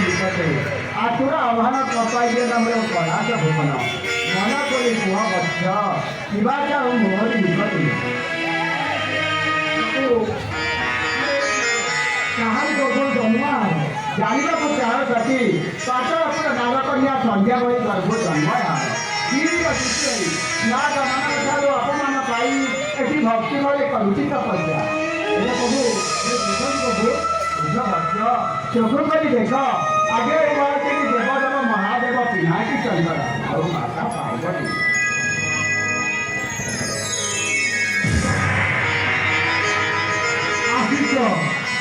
आतुरा आव्हान कपाइले नामरे कलाचे भुवन मन करी कुह गच्छ किबाचा मोहर विपति कहानी को जन्मा जानिबा को चाह सकी पाठ अपन नागकन्या संध्या भई गर्भ जन्मया ठीक अछि ना जमाना ठारो अपमान पाई एठी भक्ति भले कलुषित पद्या ए प्रभु ए जीवन प्रभु बुझ भक्त्य चोखु करी देख आगे के देवदेव महादेव पिनाकी चंद्र और माता पार्वती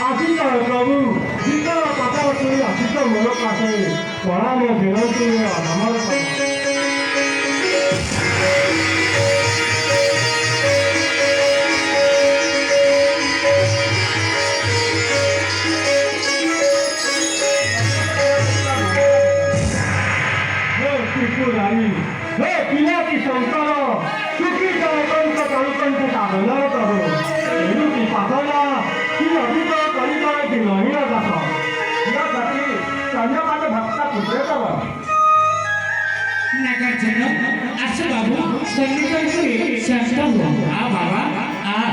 आशिष प्रभु शीतल पतावती आशिष मोर पासे प्रणाम विनती नमस्कार हे पिनाकी शंकर सुखी जगत करुकंठ साधन करो एनुकी पासना कि अधिक कलिकर दिनहीन दास यह गति चंद्रपात भक्त पुत्र तव नागार्जुन आस बाबू संगीत से शांत हो आ बाबा आ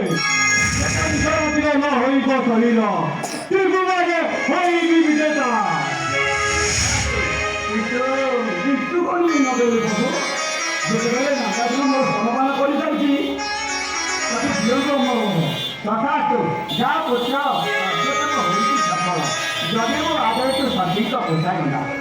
ସଂସାରତିର ନ ହୋଇବ ଶରୀର ତ୍ରିଭୁବନେ ହୋଇବି ବିଜେତା। କିନ୍ତୁ କଣ ନଦେବେ ପ୍ରଭୁ ଯେତେବେଳେ ନାଗାର୍ଜୁନ ମୋର ସମ୍ମାନ କରିଯାଉଛି ତାକୁ ଦିଅନ୍ତୁ ମୋର ତଥାସ୍ତୁ ଯାହା ପୁତ୍ର କାର୍ଯ୍ୟକ୍ରମ ହୋଇଛି ସଫଳ ଯଦି ମୁଁ ଆଗକୁ ସଠିକ ପୋଷାଗଲା